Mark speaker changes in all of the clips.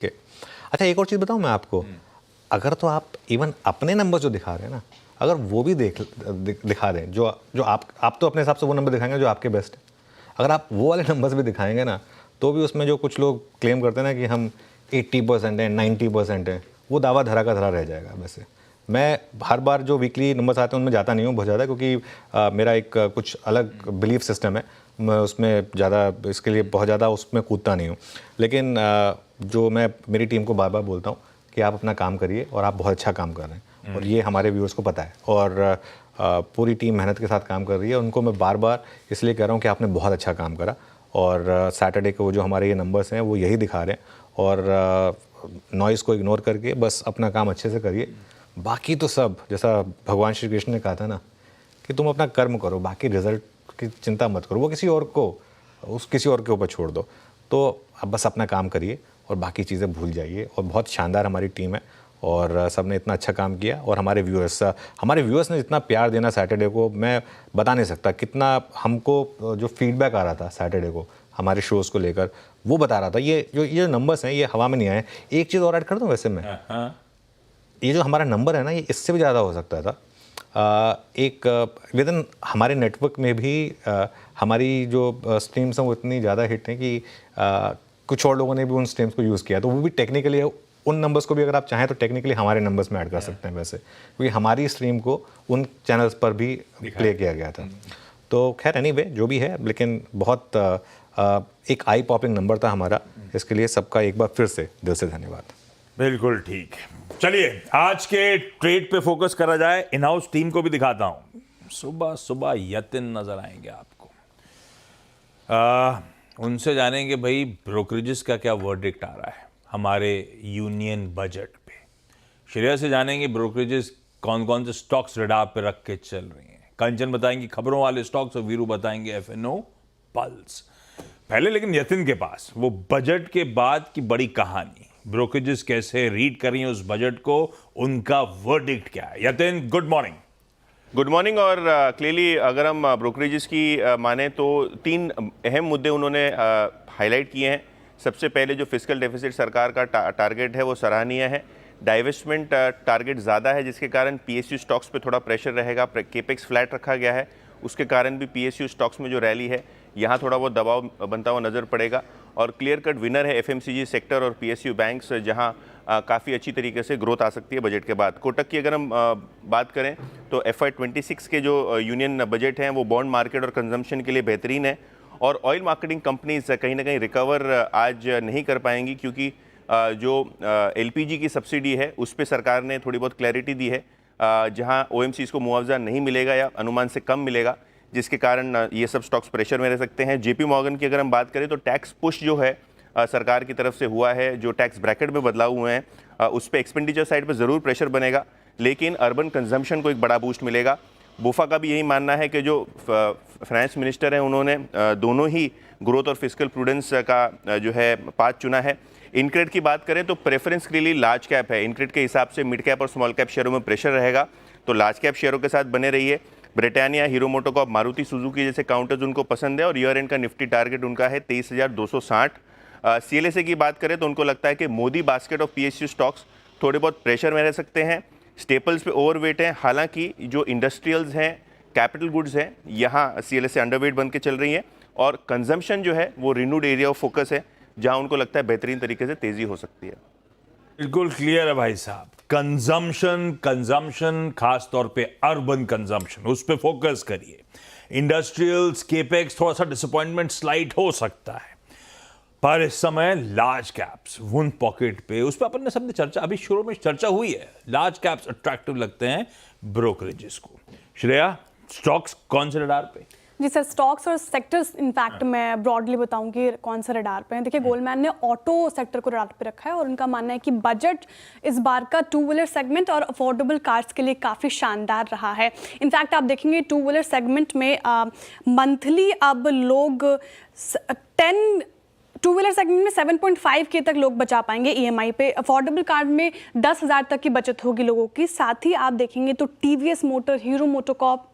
Speaker 1: के। अच्छा, एक और चीज़ बताऊँ मैं आपको, अगर तो आप इवन अपने नंबर जो दिखा रहे हैं ना, अगर वो भी दिखा दें, जो आप तो अपने हिसाब से वो नंबर दिखाएंगे जो आपके बेस्ट है। अगर आप वो वाले नंबर्स भी दिखाएंगे ना, तो भी उसमें जो कुछ लोग क्लेम करते हैं ना कि हम 80% हैं, 90% हैं, वो दावा धरा का धरा रह जाएगा। वैसे मैं हर बार जो वीकली नंबर्स आते हैं उनमें जाता नहीं हूँ बहुत ज़्यादा, क्योंकि मेरा एक कुछ अलग बिलीफ सिस्टम है। मैं उसमें ज़्यादा इसके लिए बहुत ज़्यादा उसमें कूदता नहीं हूँ। लेकिन जो मैं मेरी टीम को बार बार बोलता हूँ कि आप अपना काम करिए और आप बहुत अच्छा काम कर रहे हैं, और ये हमारे व्यूअर्स को पता है, और पूरी टीम मेहनत के साथ काम कर रही है। उनको मैं बार बार इसलिए कह रहा हूँ कि आपने बहुत अच्छा काम करा, और सैटरडे को जो हमारे ये नंबर्स हैं वो यही दिखा रहे हैं। और नॉइज़ को इग्नोर करके बस अपना काम अच्छे से करिए। बाकी तो सब, जैसा भगवान श्री कृष्ण ने कहा था ना कि तुम अपना कर्म करो, बाकी रिजल्ट की चिंता मत करो, वो किसी और के ऊपर छोड़ दो। तो अब बस अपना काम करिए और बाकी चीज़ें भूल जाइए। और बहुत शानदार हमारी टीम है, और सब ने इतना अच्छा काम किया। और हमारे व्यूअर्स ने जितना प्यार देना सैटरडे को, मैं बता नहीं सकता कितना। हमको जो फीडबैक आ रहा था सैटरडे को हमारे शोज़ को लेकर, वो बता रहा था ये नंबर्स हैं, ये हवा में नहीं आए। एक चीज़ और ऐड कर दूँ वैसे मैं, ये जो हमारा नंबर है ना, ये इससे भी ज़्यादा हो सकता था। एक विद इन हमारे नेटवर्क में भी हमारी जो स्ट्रीम्स हैं वो इतनी ज़्यादा हिट हैं कि कुछ और लोगों ने भी उन स्ट्रीम्स को यूज़ किया। तो वो भी टेक्निकली उन नंबर्स को भी अगर आप चाहें तो टेक्निकली हमारे नंबर्स में ऐड कर सकते हैं वैसे, क्योंकि हमारी स्ट्रीम को उन चैनल्स पर भी प्ले किया गया था। तो खैर एनीवे जो भी है, लेकिन बहुत एक आई पॉपिंग नंबर था हमारा। इसके लिए सबका एक बार फिर से दिल से धन्यवाद।
Speaker 2: बिल्कुल ठीक। चलिए आज के ट्रेड पे फोकस करा जाए। इन हाउस टीम को भी दिखाता हूं। सुबह सुबह यतिन नजर आएंगे आपको। उनसे जानेंगे भाई ब्रोकरेजेस का क्या वर्डिक्ट आ रहा है हमारे यूनियन बजट पे। श्रेया से जानेंगे ब्रोकरेजेस कौन कौन से स्टॉक्स रडार पे रख के चल रही हैं। कंचन बताएंगे खबरों वाले स्टॉक्स, और वीरू बताएंगे एफएनओ पल्स। पहले लेकिन यतिन के पास वो बजट के बाद की बड़ी कहानी, ब्रोकरेजेस कैसे रीड कर रही हैं उस बजट को, उनका वर्डिक्ट क्या है। Yatin, good morning.
Speaker 3: Good morning. और क्लियरली अगर हम ब्रोकरेजेस की माने तो तीन अहम मुद्दे उन्होंने हाईलाइट किए हैं। सबसे पहले जो फिस्कल डेफिसिट सरकार का टारगेट है वो सराहनीय है। डाइवेस्टमेंट टारगेट ज़्यादा है, जिसके कारण पीएसयू स्टॉक्स पे थोड़ा प्रेशर रहेगा। केपेक्स फ्लैट रखा गया है, उसके कारण भी पीएसयू स्टॉक्स में जो रैली है यहाँ थोड़ा बहुत दबाव बनता हुआ नज़र पड़ेगा। और क्लियर कट विनर है एफएमसीजी सेक्टर और पीएसयू बैंक्स, जहाँ काफ़ी अच्छी तरीके से ग्रोथ आ सकती है बजट के बाद। कोटक की अगर हम बात करें तो FY26 के जो यूनियन बजट हैं वो बॉन्ड मार्केट और कंजम्पशन के लिए बेहतरीन है। और ऑयल मार्केटिंग कंपनीज कहीं ना कहीं रिकवर आज नहीं कर पाएंगी, क्योंकि जो LPG की सब्सिडी है उस पर सरकार ने थोड़ी बहुत क्लैरिटी दी है, जहां OMCs को मुआवजा नहीं मिलेगा या अनुमान से कम मिलेगा, जिसके कारण ये सब स्टॉक्स प्रेशर में रह सकते हैं। JP मॉर्गन की अगर हम बात करें तो टैक्स पुश जो है सरकार की तरफ से हुआ है, जो टैक्स ब्रैकेट में बदलाव हुए हैं उस पर एक्सपेंडिचर साइड पर ज़रूर प्रेशर बनेगा, लेकिन अर्बन कंजम्पशन को एक बड़ा बूस्ट मिलेगा। बोफा का भी यही मानना है कि जो फाइनेंस मिनिस्टर हैं उन्होंने दोनों ही ग्रोथ और फिस्कल प्रूडेंस का जो है पाथ चुना है। इनक्रेड की बात करें तो प्रेफरेंस के लिए लार्ज कैप है। इनक्रेड के हिसाब से मिड कैप और स्मॉल कैप शेयरों में प्रेशर रहेगा, तो लार्ज कैप शेयरों के साथ बने रहिए। Britannia, hero MotoCorp, Maruti Suzuki जैसे काउंटर्स उनको पसंद है, और ईयर एंड का निफ्टी टारगेट उनका है 23,260। CLSA की बात करें तो उनको लगता है कि Modi basket of PSU stocks थोड़े बहुत प्रेशर में रह सकते हैं। स्टेपल्स पे ओवरवेट हैं, हालांकि जो इंडस्ट्रियल्स हैं, कैपिटल गुड्स हैं, यहाँ CLSA अंडरवेट बन के चल रही है। और कंजम्पशन जो है वो रिन्यूड एरिया ऑफ फोकस है, जहाँ उनको लगता है बेहतरीन तरीके से तेजी हो सकती है।
Speaker 2: बिल्कुल क्लियर है भाई साहब। कंजम्पशन खास तौर पे अर्बन कंजम्पशन, उस पे फोकस करिए। इंडस्ट्रियल्स, केपेक्स थोड़ा सा डिसअपॉइंटमेंट स्लाइट हो सकता है, पर इस समय लार्ज कैप्स वुन पॉकेट पे, उस पर अपन ने सबने चर्चा, अभी शुरू में चर्चा हुई है। लार्ज कैप्स अट्रैक्टिव लगते हैं ब्रोकरेजेस को। श्रेया, स्टॉक्स कौन से रडार पे?
Speaker 4: जी सर, स्टॉक्स और सेक्टर्स इनफैक्ट मैं ब्रॉडली बताऊं कि कौन सा रडार पे हैं। देखिए, गोल्डमैन ने ऑटो सेक्टर को रडार पे रखा है, और उनका मानना है कि बजट इस बार का टू व्हीलर सेगमेंट और अफोर्डेबल कार्स के लिए काफ़ी शानदार रहा है। इनफैक्ट आप देखेंगे टू व्हीलर सेगमेंट में मंथली अब लोग टू व्हीलर सेगमेंट में 7.5K तक लोग बचा पाएंगे EMI पे। अफोर्डेबल कार्ड में 10,000 तक की बचत होगी लोगों की। साथ ही आप देखेंगे तो TVS मोटर, हीरो मोटोकॉर्प,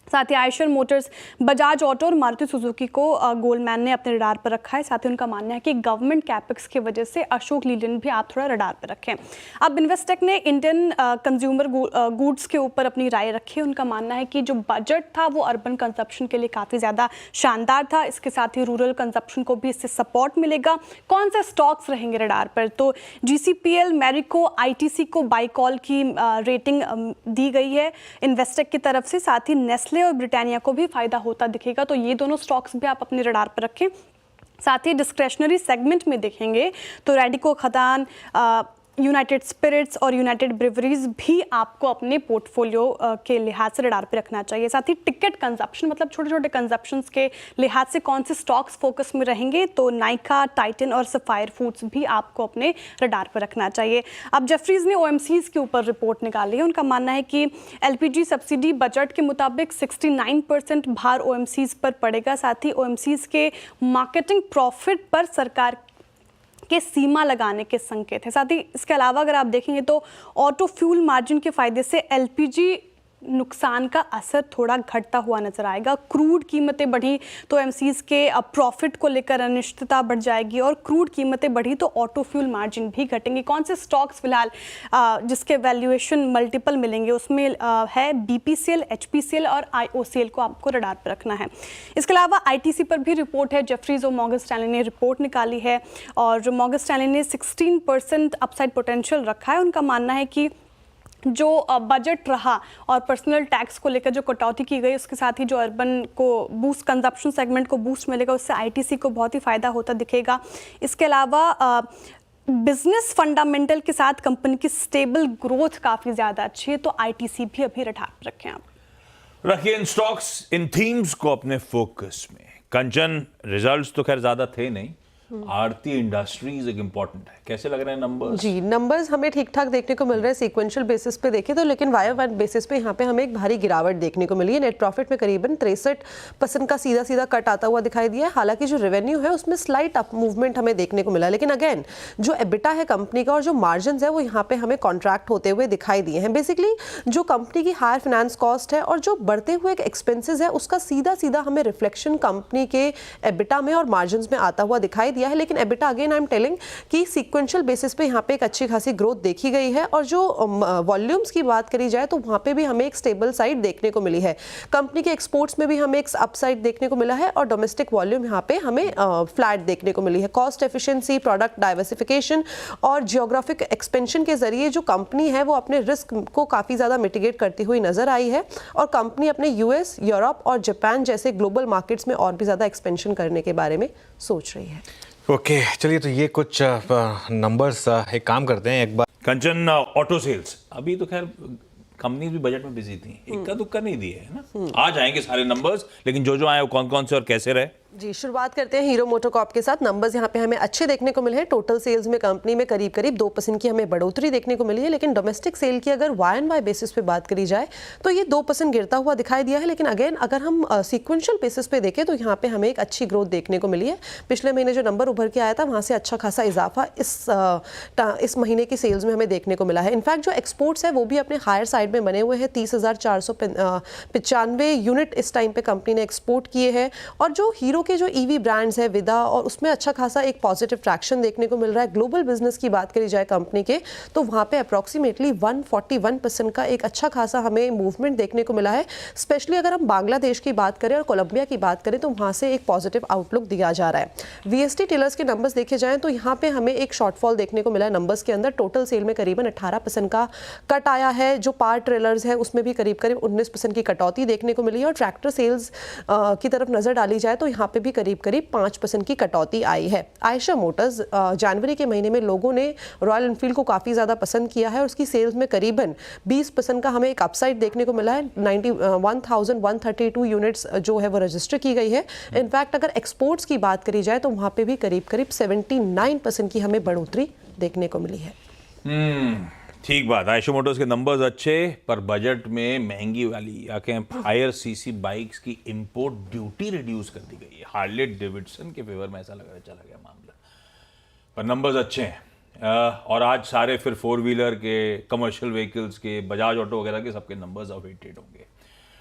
Speaker 4: साथ ही आयशर मोटर्स, बजाज ऑटो और मारुति सुजुकी को गोल्डमैन ने अपने रडार पर रखा है। साथ ही उनका मानना है कि गवर्नमेंट कैपेक्स की वजह से अशोक लीलैंड भी आप थोड़ा रडार पर रखें। अब इन्वेस्टेक ने इंडियन कंज्यूमर गुड्स के ऊपर अपनी राय रखी है। उनका मानना है कि जो बजट था वो अर्बन कंजप्शन के लिए काफ़ी ज़्यादा शानदार था। इसके साथ ही रूरल कंजप्शन को भी इससे सपोर्ट मिलेगा। कौन से स्टॉक्स रहेंगे रडार पर, तो GCPL, मैरिको, ITC को बाई कॉल की रेटिंग दी गई है इन्वेस्टेक की तरफ से। साथ ही नेस्ले और ब्रिटानिया को भी फायदा होता दिखेगा, तो ये दोनों स्टॉक्स भी आप अपने रडार पर रखें। साथ ही डिस्क्रेशनरी सेगमेंट में देखेंगे तो रैडिको खदान, यूनाइटेड स्पिरिट्स और यूनाइटेड ब्रिवरीज भी आपको अपने पोर्टफोलियो के लिहाज से रडार पे रखना चाहिए। साथ ही टिकट कंजप्शन, मतलब छोटे छोटे कंजप्शंस के लिहाज से कौन से स्टॉक्स फोकस में रहेंगे, तो नाइका, टाइटन और सफायर फूड्स भी आपको अपने रडार पर रखना चाहिए। अब जेफरीज ने OMCs के ऊपर रिपोर्ट निकाली है। उनका मानना है कि LPG सब्सिडी बजट के मुताबिक 69% भार OMCs पर पड़ेगा। साथ ही OMCs के मार्केटिंग प्रॉफिट पर सरकार के सीमा लगाने के संकेत है। साथ ही इसके अलावा अगर आप देखेंगे तो ऑटो फ्यूल मार्जिन के फायदे से LPG नुकसान का असर थोड़ा घटता हुआ नजर आएगा। क्रूड कीमतें बढ़ी तो OMCs के प्रॉफिट को लेकर अनिश्चितता बढ़ जाएगी, और क्रूड कीमतें बढ़ी तो ऑटो फ्यूल मार्जिन भी घटेंगे। कौन से स्टॉक्स फिलहाल जिसके वैल्यूएशन मल्टीपल मिलेंगे, उसमें है BPCL, HPCL और IOCL को आपको रडार पर रखना है। इसके अलावा ITC पर भी रिपोर्ट है। जेफरीज और मॉर्गन स्टैनली ने रिपोर्ट निकाली है और मॉर्गन स्टैनली ने 16% अपसाइड पोटेंशियल रखा है। उनका मानना है कि जो बजट रहा और पर्सनल टैक्स को लेकर जो कटौती की गई, उसके साथ ही जो अर्बन को बूस्ट, कंजप्शन सेगमेंट को बूस्ट मिलेगा, उससे ITC को बहुत ही फायदा होता दिखेगा। इसके अलावा बिजनेस फंडामेंटल के साथ कंपनी की स्टेबल ग्रोथ काफ़ी ज़्यादा अच्छी है, तो ITC भी अभी रडार पर रखें आप।
Speaker 2: रखिए इन स्टॉक्स, इन थीम्स को अपने फोकस में। कंचन, रिजल्ट्स तो खैर ज्यादा थे नहीं, आरती इंडस्ट्रीज एक इंपॉर्टेंट है। कैसे लग रहे हैं नंबर्स?
Speaker 5: जी, नंबर्स हमें ठीक ठाक देखने को मिल रहे हैं सीक्वेंशियल बेसिस पे देखें तो, लेकिन YoY बेसिस पे यहाँ पे हमें एक भारी गिरावट देखने को मिली है। नेट प्रॉफिट में करीबन 63% का सीधा सीधा कट आता हुआ दिखाई दिया है। हालांकि जो रेवेन्यू है उसमें स्लाइट अप मूवमेंट हमें देखने को मिला, लेकिन अगेन जो एबिटा है कंपनी का और जो मार्जिन है वो यहाँ पे हमें कॉन्ट्रैक्ट होते हुए दिखाई दिए हैं। बेसिकली जो कंपनी की हायर फाइनेंस कॉस्ट है और जो बढ़ते हुए एक्सपेंसेस है उसका सीधा सीधा हमें रिफ्लेक्शन कंपनी के एबिटा में और मार्जिन में आता हुआ दिखाई दिया है। लेकिन EBITDA again I am telling कि सीक्वेंशियल बेसिस पे यहाँ पे एक अच्छी खासी ग्रोथ देखी गई है, और जो वॉल्यूम्स की बात करी जाए तो वहाँ पे भी हमें एक स्टेबल साइड देखने को मिली है। कंपनी के एक्सपोर्ट्स में भी हमें एक अपसाइड देखने को मिला है और डोमेस्टिक वॉल्यूम यहाँ पे हमें फ्लैट देखने को मिली है। कॉस्ट एफिशिएंसी, प्रोडक्ट डाइवर्सिफिकेशन और जियोग्राफिक एक्सपेंशन के जरिए जो कंपनी है वो अपने रिस्क को काफ़ी ज़्यादा मिटिगेट करती हुई नजर आई है, और कंपनी अपने US, यूरोप और जापान जैसे ग्लोबल मार्केट्स में और भी ज़्यादा एक्सपेंशन करने के बारे में सोच रही है।
Speaker 1: ओके, चलिए तो ये कुछ नंबर्स एक काम करते हैं एक बार।
Speaker 2: कंचन, ऑटो सेल्स अभी तो खैर कंपनी भी बजट में बिजी थी, इक्का दुक्का नहीं दिए है ना। आ जाएंगे सारे नंबर्स, लेकिन जो जो आए वो कौन कौन से और कैसे रहे।
Speaker 5: जी, शुरुआत करते हैं हीरो मोटोकॉर्प के साथ। नंबर्स यहाँ पे हमें अच्छे देखने को मिले हैं। टोटल सेल्स में कंपनी में करीब करीब 2% की हमें बढ़ोतरी देखने को मिली है, लेकिन डोमेस्टिक सेल की अगर YoY बेसिस पे बात करी जाए तो ये 2% गिरता हुआ दिखाई दिया है। लेकिन अगेन अगर हम सीक्वेंशियल बेसिस पे देखें तो यहाँ पे हमें एक अच्छी ग्रोथ देखने को मिली है। पिछले महीने जो नंबर उभर के आया था वहाँ से अच्छा खासा इजाफा इस महीने की सेल्स में हमें देखने को मिला है। इनफैक्ट जो एक्सपोर्ट्स है वो भी अपने हायर साइड में बने हुए हैं। 30,495 यूनिट इस टाइम पे कंपनी ने एक्सपोर्ट किए हैं, और जो हीरो के जो EV ब्रांड्स है विदा, और उसमें अच्छा खासा एक पॉजिटिव ट्रैक्शन देखने को मिल रहा है। ग्लोबल बिजनेस की बात करी जाए कंपनी के तो वहाँ पे अप्रॉक्सीमेटली 141% का एक अच्छा खासा हमें मूवमेंट देखने को मिला है। स्पेशली अगर हम बांग्लादेश की बात करें और कोलंबिया की बात करें तो वहाँ से एक पॉजिटिव आउटलुक दिया जा रहा है। VST टेलर्स के नंबर्स देखे जाएं तो यहाँ पे हमें एक शॉर्टफॉल देखने को मिला है नंबर्स के अंदर। टोटल सेल में करीबन 18% का कट आया है। जो पावर ट्रेलर्स है उसमें भी करीब करीब 19% की कटौती देखने को मिली है, और ट्रैक्टर सेल्स की तरफ नजर डाली जाए तो यहाँ पे भी करीब करीब 5% की कटौती आई है। आयशर मोटर्स जनवरी के महीने में लोगों ने रॉयल एनफील्ड को काफ़ी ज़्यादा पसंद किया है, और उसकी सेल्स में करीबन 20% का हमें एक अपसाइड देखने को मिला है। 91,132 यूनिट्स जो है वो रजिस्टर की गई है। इनफैक्ट अगर एक्सपोर्ट्स की बात करी जाए तो वहाँ पे भी करीब करीब 79% की हमें बढ़ोतरी देखने को मिली है।
Speaker 2: ठीक बात। आयशर मोटर्स के नंबर्स अच्छे, पर बजट में महंगी वाली या कहें हायर CC बाइक्स की इंपोर्ट ड्यूटी रिड्यूस कर दी गई है। हार्ले डेविडसन के फेवर में ऐसा लग रहा चला गया मामला, पर नंबर्स अच्छे हैं। और आज सारे फिर 4 व्हीलर के, कमर्शियल व्हीकल्स के, बजाज ऑटो वगैरह के सबके नंबर्स अवेटेड होंगे।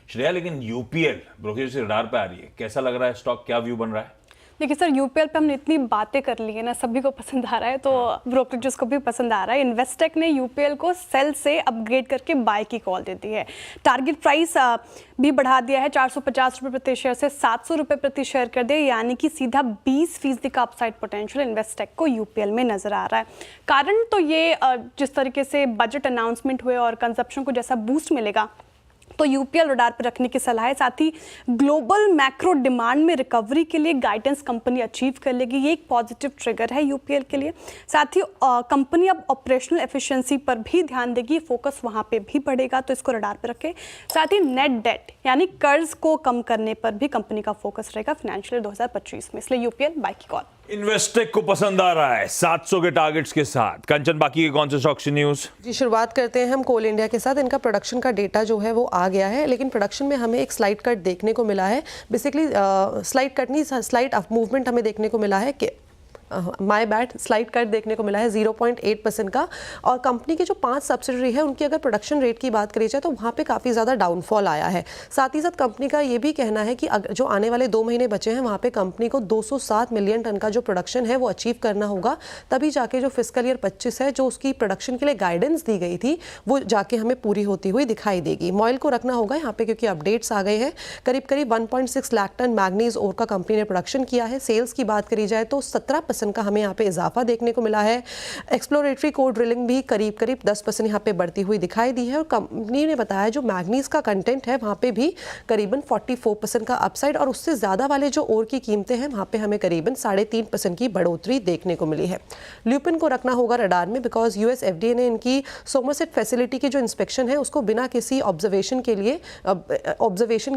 Speaker 2: श्रेया, लेकिन यूपीएल ब्रोकरेज से रडार पे आ रही है, कैसा लग रहा है स्टॉक, क्या व्यू बन रहा है?
Speaker 4: देखिए सर, यूपीएल पे हमने इतनी बातें कर ली है ना, सभी को पसंद आ रहा है, तो ब्रोकरेजेस को भी पसंद आ रहा है। इन्वेस्टेक ने यूपीएल को सेल से अपग्रेड करके बाय की कॉल दे दी है। टारगेट प्राइस भी बढ़ा दिया है, 450 रुपये प्रति शेयर से 700 रुपये प्रति शेयर कर दिया, यानी कि सीधा 20% का अपसाइड पोटेंशियल इन्वेस्टेक को यूपीएल में नजर आ रहा है। कारण तो ये जिस तरीके से बजट अनाउंसमेंट हुए और कंजप्शन को जैसा बूस्ट मिलेगा, तो यूपीएल रडार पर रखने की सलाह है। साथ ही ग्लोबल मैक्रो डिमांड में रिकवरी के लिए गाइडेंस कंपनी अचीव कर लेगी, ये एक पॉजिटिव ट्रिगर है यूपीएल के लिए। साथ ही कंपनी अब ऑपरेशनल एफिशिएंसी पर भी ध्यान देगी, फोकस वहां पे भी बढ़ेगा, तो इसको रडार पर रखें। साथ ही नेट डेट यानी कर्ज को कम करने पर भी कंपनी का फोकस रहेगा फाइनेंशियल 2025 में, इसलिए यूपीएल बाय की कॉल।
Speaker 2: इन्वेस्टेक को पसंद आ रहा है 700 के टारगेट्स के साथ। कंचन, बाकी के कौन से स्टॉक्स की न्यूज?
Speaker 5: जी, शुरुआत करते हैं हम कोल इंडिया के साथ। इनका प्रोडक्शन का डेटा जो है वो आ गया है, लेकिन प्रोडक्शन में हमें एक स्लाइड कट देखने को मिला है। बेसिकली स्लाइड कट नहीं, स्लाइड मूवमेंट हमें देखने को मिला है कि माय बैड, स्लाइड कट देखने को मिला है 0.8% का। और कंपनी के जो 5 सब्सिडरी है उनकी अगर प्रोडक्शन रेट की बात करी जाए तो वहाँ पे काफ़ी ज़्यादा डाउनफॉल आया है। साथ ही साथ कंपनी का ये भी कहना है कि जो आने वाले 2 महीने बचे हैं वहाँ पे कंपनी को 207 मिलियन टन का जो प्रोडक्शन है वो अचीव करना होगा, तभी जाके जो फिस्कल ईयर 25 है जो उसकी प्रोडक्शन के लिए गाइडेंस दी गई थी वो जाके हमें पूरी होती हुई दिखाई देगी। मॉयल को रखना होगा यहाँ पे क्योंकि अपडेट्स आ गए हैं। करीब करीब 1.6 लाख टन मैग्नीज ओर का कंपनी ने प्रोडक्शन किया है। सेल्स की बात करी जाए तो 17% का हमें यहाँ पे इजाफा देखने को मिला है। एक्सप्लोरेटरी कोर ड्रिलिंग भी करीब करीब 10% यहाँ पे बढ़ती हुई दिखाई दी है। और कंपनी ने बताया जो मैग्नीज का कंटेंट है वहाँ पे भी करीबन 44% का अपसाइड, और उससे ज़्यादा वाले जो ओर की कीमतें हैं वहाँ पे हमें करीबन 3.5% की बढ़ोतरी देखने को मिली है। ल्यूपिन को रखना होगा रडार में बिकॉज यूएस एफडीए ने इनकी सोमरसेट फैसिलिटी की जो इंस्पेक्शन है उसको बिना किसी ऑब्जर्वेशन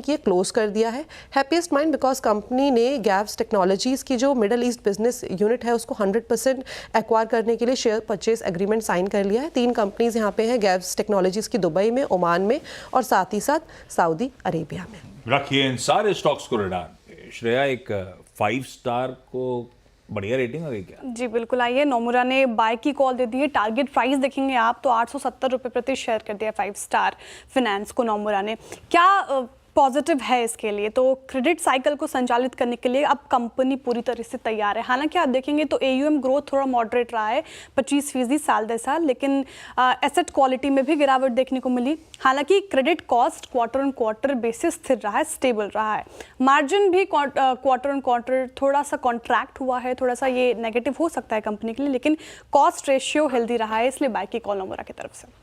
Speaker 5: किए क्लोज कर दिया है। हैप्पीएस्ट माइंड बिकॉज कंपनी ने गैव्स टेक्नोलॉजीज की जो मिडल ईस्ट बिजनेस यूनिट है उसको 100% एक्वायर करने के लिए शेयर परचेज एग्रीमेंट साइन कर लिया है। 3 कंपनीज यहाँ पे हैं, गैव्स टेक्नोलॉजीज की दुबई में, ओमान में और साथ ही साथ सऊदी अरेबिया में।
Speaker 2: रखिए इन सारे स्टॉक्स को रडार पे। श्रेया, एक 5 स्टार को बढ़िया रेटिंग आ गई क्या?
Speaker 4: जी बिल्कुल, आइए नोमुरा ने बाय की कॉल दे दी है। टारगेट प्राइस देखेंगे आप तो 870 रुपये प्रति शेयर कर दिया 5 स्टार फाइनेंस को नोमुरा ने। क्या पॉजिटिव है इसके लिए, तो क्रेडिट साइकिल को संचालित करने के लिए अब कंपनी पूरी तरह से तैयार है। हालांकि आप देखेंगे तो एयूएम ग्रोथ थोड़ा मॉडरेट रहा है 25% साल दर साल, लेकिन एसेट क्वालिटी में भी गिरावट देखने को मिली। हालांकि credit cost quarter on quarter basis स्थिर रहा है, स्टेबल रहा है। मार्जिन भी क्वार्टर ऑन क्वार्टर थोड़ा सा कॉन्ट्रैक्ट हुआ है, थोड़ा सा ये नेगेटिव हो सकता है कंपनी के लिए, लेकिन कॉस्ट रेशियो हेल्दी रहा है, इसलिए बाय की कॉल नोमुरा की तरफ से।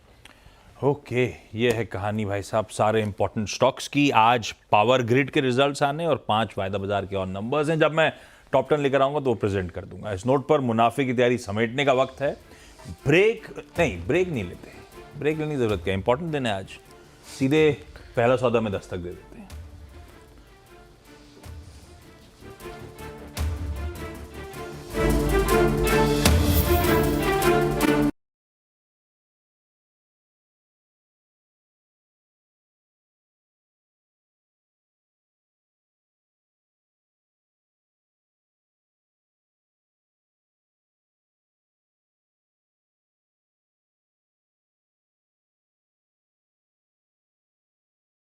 Speaker 2: ओके, ये है कहानी भाई साहब सारे इंपॉर्टेंट स्टॉक्स की। आज पावर ग्रिड के रिजल्ट्स आने और 5 वायदा बाजार के और नंबर्स हैं। जब मैं टॉप 10 लेकर आऊंगा तो वो प्रेजेंट कर दूंगा। इस नोट पर मुनाफे की तैयारी समेटने का वक्त है। ब्रेक नहीं लेते, ब्रेक लेने की जरूरत क्या, इंपॉर्टेंट दिन है आज। सीधे पहला सौदा में दस्तक दे दें।